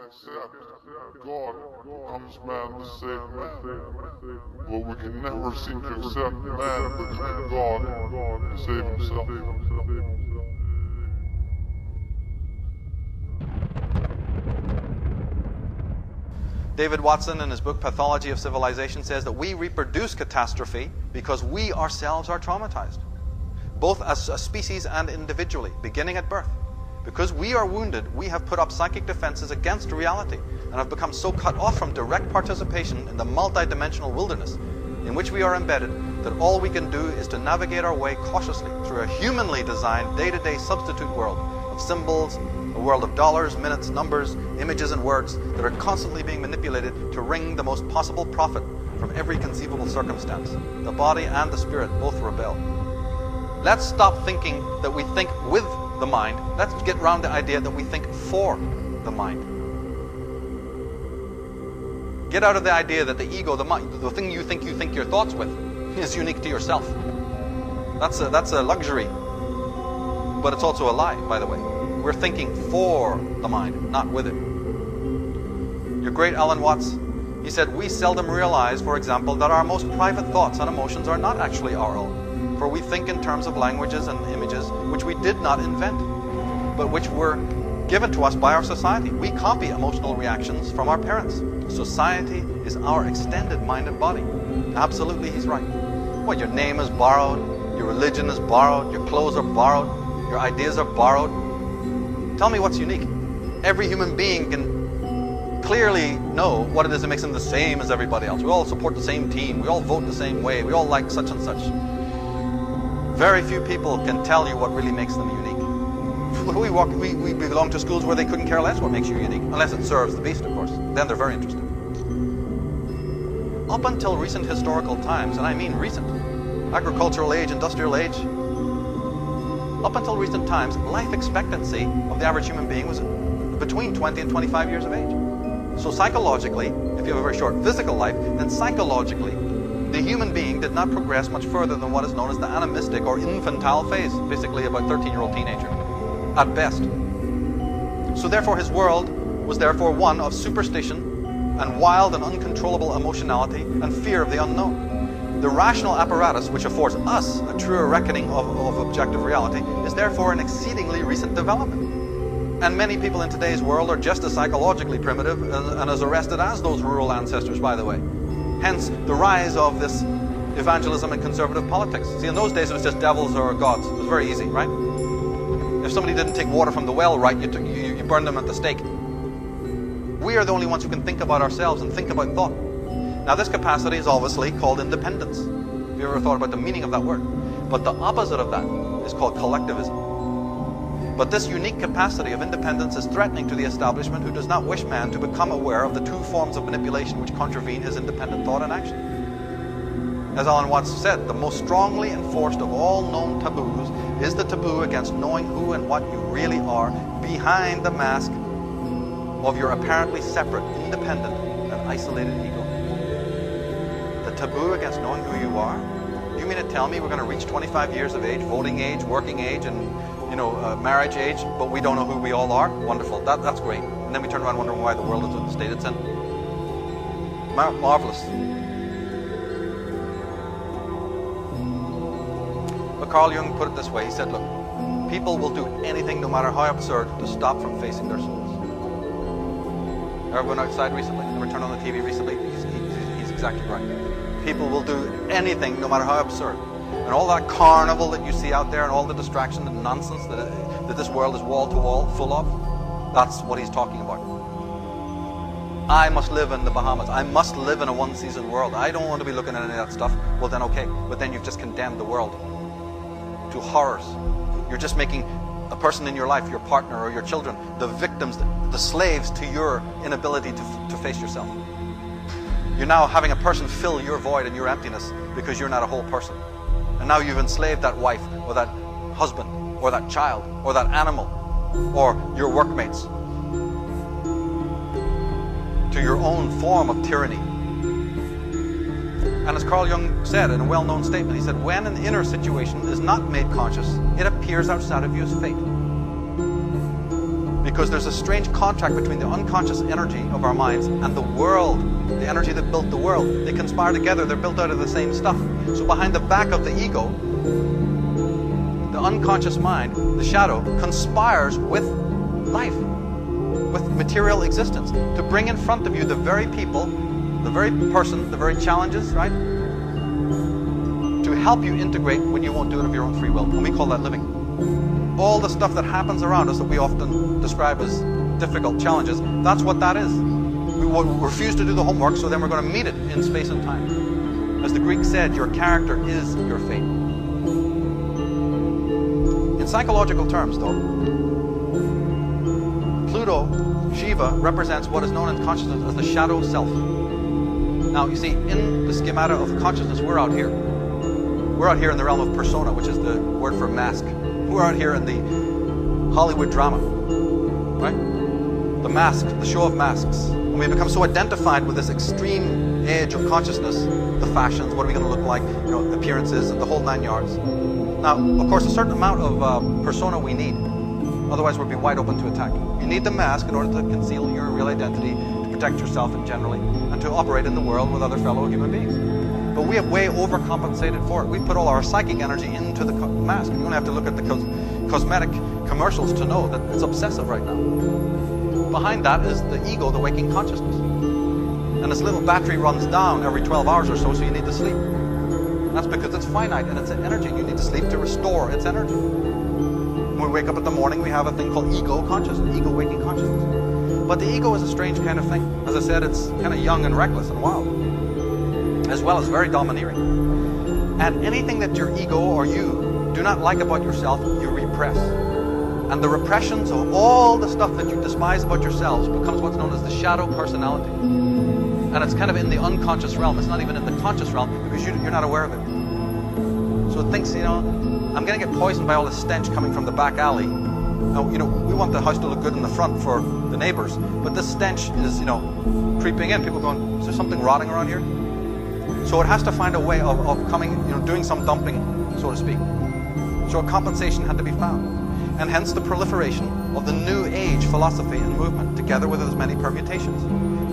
accept God becomes man to save man. But we can never seem to accept man becoming God to save himself. David Watson, in his book Pathology of Civilization, says that we reproduce catastrophe because we ourselves are traumatized, both as a species and individually, beginning at birth. Because we are wounded, we have put up psychic defenses against reality and have become so cut off from direct participation in the multidimensional wilderness in which we are embedded that all we can do is to navigate our way cautiously through a humanly designed day-to-day substitute world of symbols, a world of dollars, minutes, numbers, images and words that are constantly being manipulated to wring the most possible profit from every conceivable circumstance. The body and the spirit both rebel. Let's stop thinking that we think with the mind. Let's get around the idea that we think for the mind. Get out of the idea that the ego, the mind, the thing you think your thoughts with, is unique to yourself. That's a luxury, but it's also a lie, by the way. We're thinking for the mind, not with it. Your great Alan Watts, he said, we seldom realize, for example, that our most private thoughts and emotions are not actually our own, for we think in terms of languages and images which we did not invent, but which were given to us by our society. We copy emotional reactions from our parents. Society is our extended mind and body. Absolutely, he's right. Well, your name is borrowed, your religion is borrowed, your clothes are borrowed, your ideas are borrowed. Tell me what's unique. Every human being can clearly know what it is that makes them the same as everybody else. We all support the same team. We all vote the same way. We all like such and such. Very few people can tell you what really makes them unique. We belong to schools where they couldn't care less what makes you unique, unless it serves the beast, of course. Then they're very interested. Up until recent historical times, and I mean recent, agricultural age, industrial age, up until recent times, life expectancy of the average human being was between 20 and 25 years of age. So psychologically, if you have a very short physical life, then psychologically, the human being did not progress much further than what is known as the animistic or infantile phase, basically about 13-year-old teenager, at best. So therefore his world was therefore one of superstition and wild and uncontrollable emotionality and fear of the unknown. The rational apparatus, which affords us a truer reckoning of objective reality, is therefore an exceedingly recent development. And many people in today's world are just as psychologically primitive and as arrested as those rural ancestors, by the way. Hence, the rise of this evangelism and conservative politics. See, in those days it was just devils or gods. It was very easy, right? If somebody didn't take water from the well right, you burned them at the stake. We are the only ones who can think about ourselves and think about thought. Now this capacity is obviously called independence. Have you ever thought about the meaning of that word? But the opposite of that is called collectivism. But this unique capacity of independence is threatening to the establishment, who does not wish man to become aware of the two forms of manipulation which contravene his independent thought and action. As Alan Watts said, the most strongly enforced of all known taboos is the taboo against knowing who and what you really are behind the mask of your apparently separate, independent, and isolated ego. The taboo against knowing who you are? You mean to tell me we're going to reach 25 years of age, voting age, working age, and marriage age, but we don't know who we all are? Wonderful. That's great. And then we turn around wondering why the world is in the state it's in. Marvelous. But Carl Jung put it this way. He said, look, people will do anything, no matter how absurd, to stop from facing their souls. Ever been outside recently? Ever turned on the TV recently? He's exactly right. People will do anything, no matter how absurd. And all that carnival that you see out there and all the distraction and nonsense that this world is wall-to-wall full of, that's what he's talking about. I must live in the Bahamas. I must live in a one-season world. I don't want to be looking at any of that stuff. Well then okay, but then you've just condemned the world to horrors. You're just making a person in your life, your partner or your children, the victims, the slaves to your inability to face yourself. You're now having a person fill your void and your emptiness because you're not a whole person. And now you've enslaved that wife or that husband or that child or that animal or your workmates to your own form of tyranny. And as Carl Jung said in a well-known statement, he said, when an inner situation is not made conscious, it appears outside of you as fate. because there's a strange contract between the unconscious energy of our minds and the world, the energy that built the world. They conspire together, they're built out of the same stuff. So behind the back of the ego, the unconscious mind, the shadow, conspires with life, with material existence, to bring in front of you the very people, the very person, the very challenges, right? To help you integrate when you won't do it of your own free will. And we call that living. All the stuff that happens around us that we often describe as difficult challenges, that's what that is. We will refuse to do the homework, so then we're going to meet it in space and time. As the Greeks said, your character is your fate. In psychological terms, though, Pluto, Shiva, represents what is known in consciousness as the shadow self. Now, you see, in the schemata of consciousness, we're out here. We're out here in the realm of persona, which is the word for mask. We're out here in the Hollywood drama, right? The mask, the show of masks. And we become so identified with this extreme edge of consciousness, the fashions, what are we going to look like, you know, appearances, and the whole 9 yards. Now, of course, a certain amount of persona we need. Otherwise, we'll be wide open to attack. You need the mask in order to conceal your real identity, to protect yourself and generally, and to operate in the world with other fellow human beings. But we have way overcompensated for it. We put all our psychic energy into the mask. You don't have to look at the cosmetic commercials to know that it's obsessive right now. Behind that is the ego, the waking consciousness. And this little battery runs down every 12 hours or so you need to sleep. That's because it's finite and it's an energy. You need to sleep to restore its energy. When we wake up in the morning, we have a thing called ego consciousness, ego waking consciousness. But the ego is a strange kind of thing. As I said, it's kind of young and reckless and wild, as well as very domineering. And anything that your ego or you do not like about yourself, you repress. And the repressions of all the stuff that you despise about yourselves becomes what's known as the shadow personality. And it's kind of in the unconscious realm. It's not even in the conscious realm because you're not aware of it. So it thinks, you know, I'm going to get poisoned by all this stench coming from the back alley. Now, you know, we want the house to look good in the front for the neighbors, but this stench is, you know, creeping in. People going, is there something rotting around here? So it has to find a way of coming, you know, doing some dumping, so to speak. So a compensation had to be found. And hence the proliferation of the New Age philosophy and movement, together with its many permutations.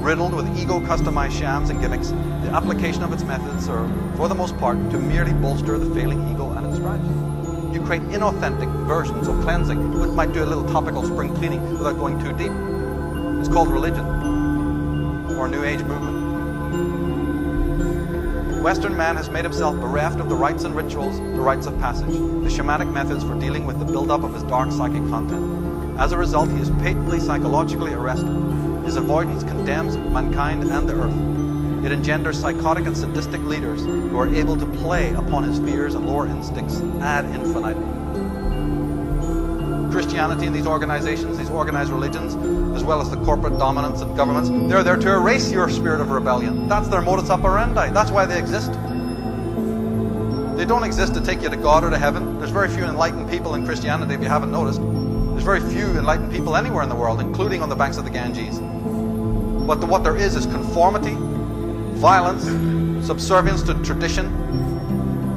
Riddled with ego-customized shams and gimmicks, the application of its methods are, for the most part, to merely bolster the failing ego and its drives. You create inauthentic versions of cleansing, which might do a little topical spring cleaning without going too deep. It's called religion, or New Age movement. Western man has made himself bereft of the rites and rituals, the rites of passage, the shamanic methods for dealing with the build-up of his dark psychic content. As a result, he is patently psychologically arrested. His avoidance condemns mankind and the earth. It engenders psychotic and sadistic leaders who are able to play upon his fears and lower instincts ad infinitum. Christianity and these organizations, these organized religions, as well as the corporate dominance of governments, they're there to erase your spirit of rebellion. That's their modus operandi. That's why they exist. They don't exist to take you to God or to heaven. There's very few enlightened people in Christianity, if you haven't noticed. There's very few enlightened people anywhere in the world, including on the banks of the Ganges. But what there is conformity, violence, subservience to tradition,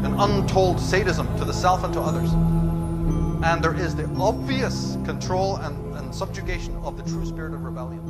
an untold sadism to the self and to others. And there is the obvious control and subjugation of the true spirit of rebellion.